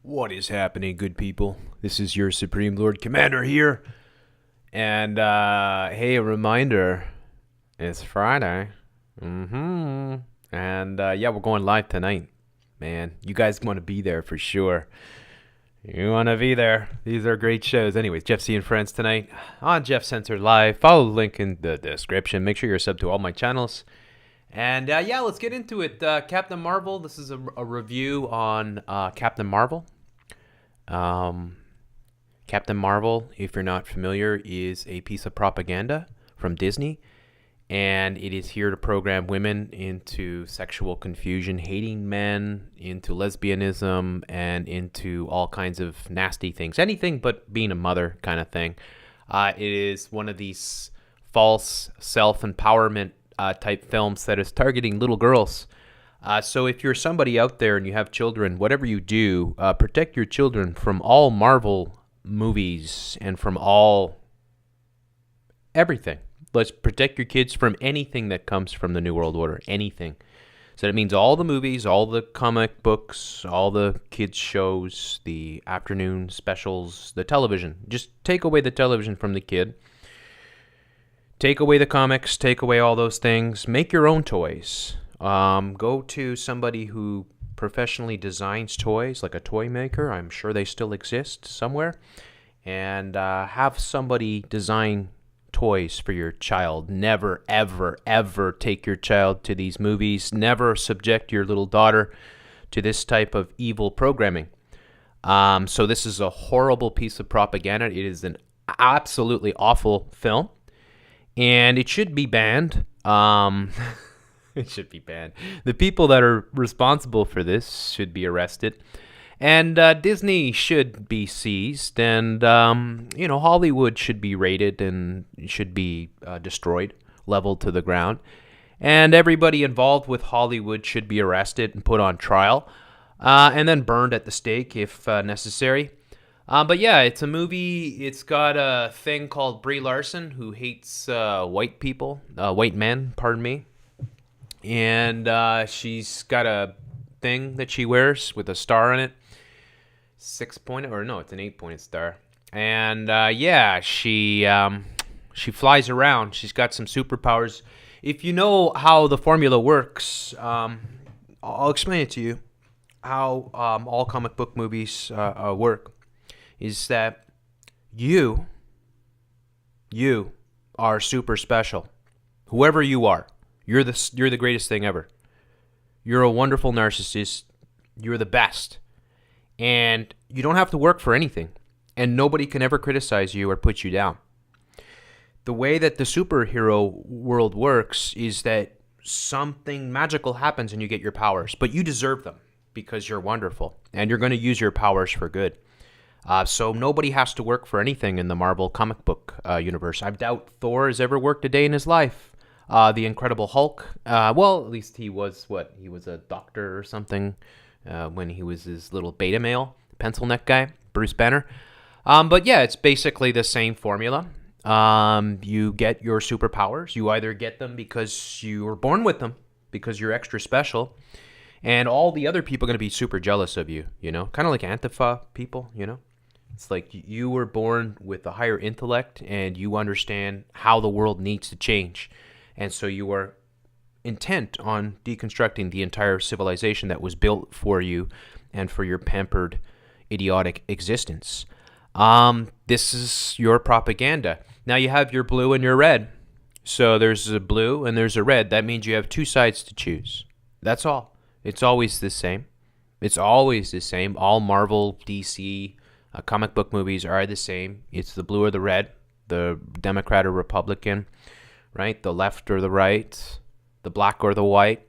What is happening, good people? This is your Supreme Lord Commander here. And, hey, a reminder it's Friday. And, yeah, we're going live tonight. Man, you guys want to be there for sure. You want to be there. These are great shows. Anyways, Jeff C. and Friends tonight on Jeff Censored Live. Follow the link in the description. Make sure you're sub to all my channels. And, yeah, let's get into it. Captain Marvel. This is a review on Captain Marvel. Captain Marvel, if you're not familiar, is a piece of propaganda from Disney, and it is here to program women into sexual confusion, hating men, into lesbianism, and into all kinds of nasty things. Anything but being a mother kind of thing. It is one of these false self-empowerment type films that is targeting little girls. So if you're somebody out there and you have children, whatever you do, protect your children from all Marvel movies and from everything. Let's protect your kids from anything that comes from the New World Order, anything. So that means all the movies, all the comic books, all the kids shows, the afternoon specials, the television. Just take away the television from the kid. Take away the comics, take away all those things. Make your own toys. Go to somebody who professionally designs toys, like a toy maker. I'm sure they still exist somewhere. And have somebody design toys for your child. Never, ever, ever take your child to these movies. Never subject your little daughter to this type of evil programming. So this is a horrible piece of propaganda. It is an absolutely awful film. And it should be banned. It should be banned. The people that are responsible for this should be arrested. And Disney should be seized. And, Hollywood should be raided and should be destroyed, leveled to the ground. And everybody involved with Hollywood should be arrested and put on trial. And then burned at the stake if necessary. But yeah, it's a movie. It's got a thing called Brie Larson, who hates white people, white men, pardon me. And she's got a thing that she wears with a star on it. 6-pointed, or no, it's an 8-pointed star. And yeah, she flies around. She's got some superpowers. If you know how the formula works, I'll explain it to you. How all comic book movies work is that you are super special. Whoever you are. You're the greatest thing ever. You're a wonderful narcissist. You're the best. And you don't have to work for anything. And nobody can ever criticize you or put you down. The way that the superhero world works is that something magical happens and you get your powers. But you deserve them because you're wonderful. And you're going to use your powers for good. So nobody has to work for anything in the Marvel comic book universe. I doubt Thor has ever worked a day in his life. The Incredible Hulk. Well, at least he was He was a doctor or something when he was his little beta male, pencil neck guy, Bruce Banner. But yeah, it's basically the same formula. You get your superpowers. You either get them because you were born with them, because you're extra special, and all the other people are going to be super jealous of you, kind of like Antifa people, It's like you were born with a higher intellect and you understand how the world needs to change. And so you are intent on deconstructing the entire civilization that was built for you and for your pampered, idiotic existence. This is your propaganda. Now you have your blue and your red. So there's a blue and there's a red. That means you have two sides to choose. That's all. It's always the same. It's always the same. All Marvel, DC, comic book movies are the same. It's the blue or the red, the Democrat or Republican, right? The left or the right, the black or the white.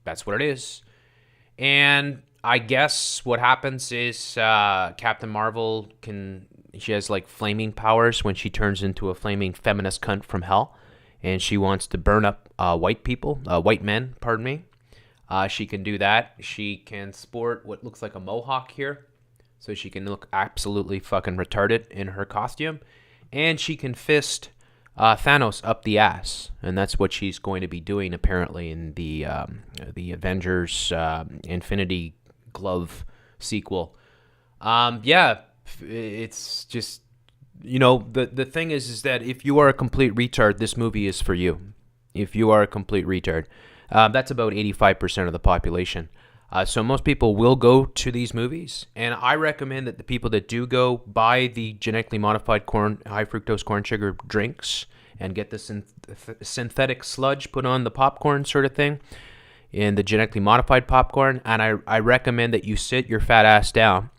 That's what it is. And I guess what happens is Captain Marvel she has like flaming powers when she turns into a flaming feminist cunt from hell. And she wants to burn up white men, pardon me. She can do that. She can sport what looks like a mohawk here. So she can look absolutely fucking retarded in her costume. And she can fist Thanos up the ass, and that's what she's going to be doing apparently in the Avengers Infinity Glove sequel. Yeah, it's just, the thing is that if you are a complete retard, this movie is for you. If you are a complete retard, that's about 85% of the population. So most people will go to these movies, and I recommend that the people that do go buy the genetically modified high fructose corn sugar drinks and get the synthetic sludge put on the popcorn sort of thing, in the genetically modified popcorn. And I recommend that you sit your fat ass down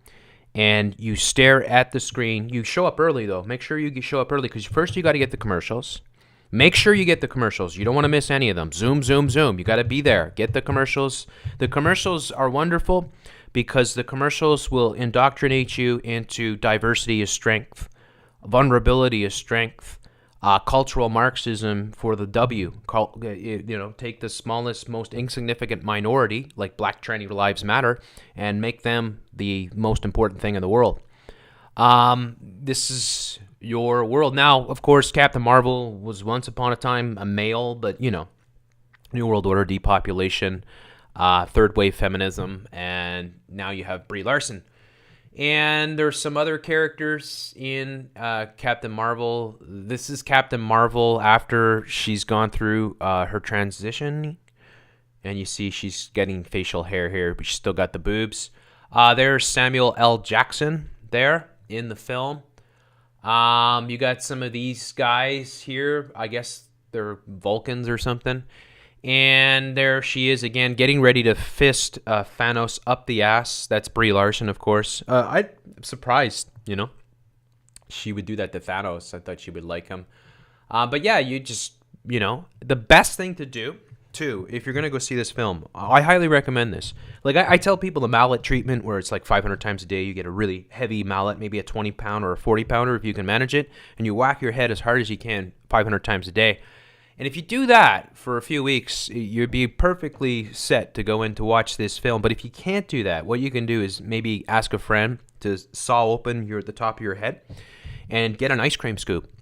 and you stare at the screen. You show up early, though. Make sure you show up early, because first you got to get the commercials. Make sure you get the commercials. You don't want to miss any of them. Zoom, zoom, zoom. You got to be there. Get the commercials. The commercials are wonderful because the commercials will indoctrinate you into diversity is strength, vulnerability is strength, cultural Marxism for the W. Take the smallest, most insignificant minority, like Black tranny lives matter, and make them the most important thing in the world. This is your world. Now, of course, Captain Marvel was once upon a time a male, but, New World Order, depopulation, third wave feminism, and now you have Brie Larson. And there's some other characters in Captain Marvel. This is Captain Marvel after she's gone through her transition. And you see she's getting facial hair here, but she's still got the boobs. There's Samuel L. Jackson there in the film. You got some of these guys here. I guess they're Vulcans or something. And there she is again, getting ready to fist Thanos up the ass. That's Brie Larson, of course. I'm surprised, she would do that to Thanos. I thought she would like him. But yeah, you just, the best thing to do, too, if you're going to go see this film, I highly recommend this. Like, I tell people the mallet treatment, where it's like 500 times a day, you get a really heavy mallet, maybe a 20-pounder or a 40-pounder if you can manage it, and you whack your head as hard as you can 500 times a day. And if you do that for a few weeks, you'd be perfectly set to go in to watch this film. But if you can't do that, what you can do is maybe ask a friend to saw open the top of your head and get an ice cream scoop.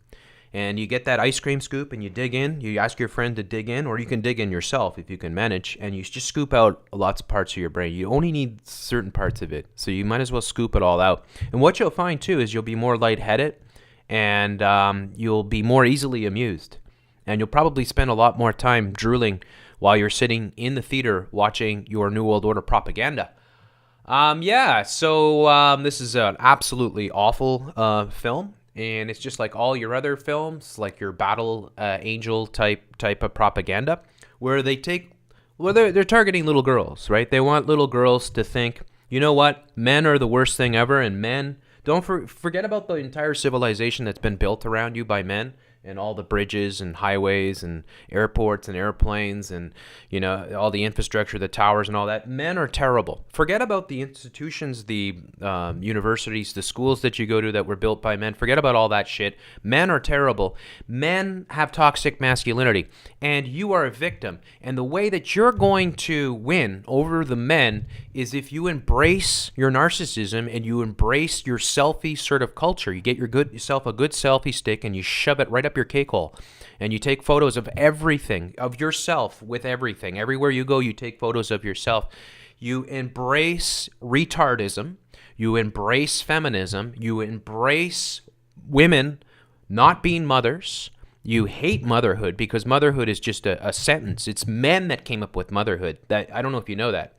And you get that ice cream scoop and you dig in. You ask your friend to dig in, or you can dig in yourself if you can manage. And you just scoop out lots of parts of your brain. You only need certain parts of it. So you might as well scoop it all out. And what you'll find, too, is you'll be more lightheaded and you'll be more easily amused. And you'll probably spend a lot more time drooling while you're sitting in the theater watching your New World Order propaganda. So this is an absolutely awful film. And it's just like all your other films, like your Battle Angel type of propaganda, where they're targeting little girls, right? They want little girls to think, you know what, men are the worst thing ever, and men, don't forget about the entire civilization that's been built around you by men. And all the bridges and highways and airports and airplanes and, all the infrastructure, the towers and all that. Men are terrible. Forget about the institutions, the universities, the schools that you go to that were built by men. Forget about all that shit. Men are terrible. Men have toxic masculinity. And you are a victim. And the way that you're going to win over the men is if you embrace your narcissism and you embrace your selfie sort of culture. You get yourself a good selfie stick and you shove it right up your cake hole, and you take photos of everything, of yourself with everything. Everywhere you go, you take photos of yourself. You embrace retardism. You embrace feminism. You embrace women not being mothers. You hate motherhood because motherhood is just a sentence. It's men that came up with motherhood. That I don't know if you know that.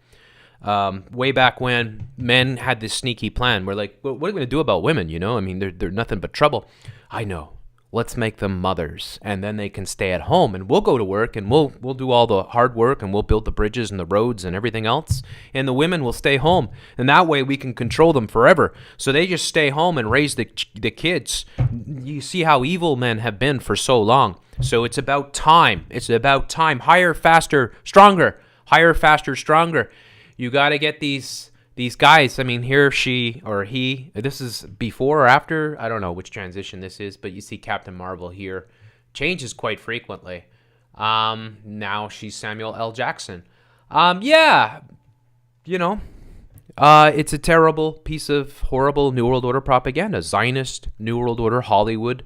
Way back when, men had this sneaky plan. We're like, well, what are we going to do about women? I mean, they're nothing but trouble. I know. Let's make them mothers, and then they can stay at home, and we'll go to work, and we'll do all the hard work, and we'll build the bridges and the roads and everything else, and the women will stay home, and that way we can control them forever. So they just stay home and raise the kids. You see how evil men have been for so long. So it's about time. It's about time. Higher, faster, stronger. Higher, faster, stronger. You got to get these guys, I mean, here she or he, this is before or after, I don't know which transition this is, but you see Captain Marvel here changes quite frequently. Now she's Samuel L. Jackson. It's a terrible piece of horrible New World Order propaganda, Zionist New World Order Hollywood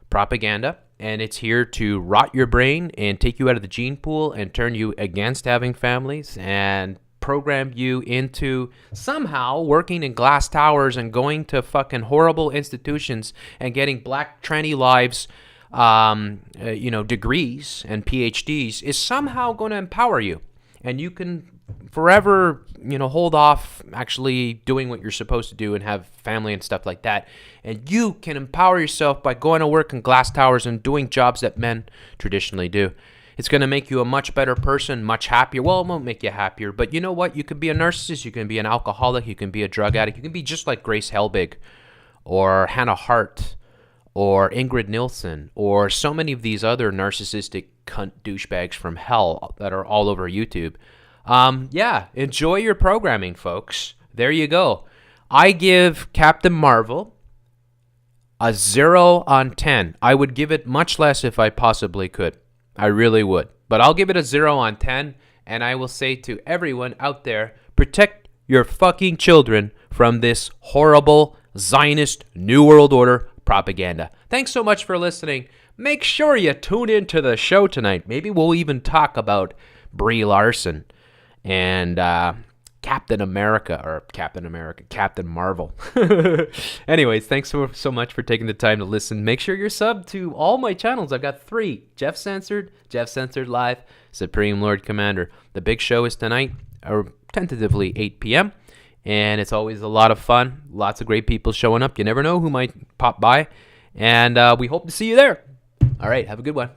propaganda, and it's here to rot your brain and take you out of the gene pool and turn you against having families and programmed you into somehow working in glass towers and going to fucking horrible institutions and getting black tranny lives, degrees and PhDs is somehow going to empower you. And you can forever, hold off actually doing what you're supposed to do and have family and stuff like that. And you can empower yourself by going to work in glass towers and doing jobs that men traditionally do. It's going to make you a much better person, much happier. Well, it won't make you happier, but you know what? You can be a narcissist, you can be an alcoholic, you can be a drug addict, you can be just like Grace Helbig or Hannah Hart or Ingrid Nilsson or so many of these other narcissistic cunt douchebags from hell that are all over YouTube. Enjoy your programming, folks. There you go. I give Captain Marvel a 0 on 10. I would give it much less if I possibly could. I really would. But I'll give it a 0 on 10, and I will say to everyone out there, protect your fucking children from this horrible Zionist New World Order propaganda. Thanks so much for listening. Make sure you tune in to the show tonight. Maybe we'll even talk about Brie Larson and Captain Marvel. Anyways, thanks so much for taking the time to listen. Make sure you're subbed to all my channels. I've got 3. Jeff Censored Live, Supreme Lord Commander. The big show is tonight, or tentatively 8 p.m., and it's always a lot of fun. Lots of great people showing up. You never know who might pop by, and we hope to see you there. All right, have a good one.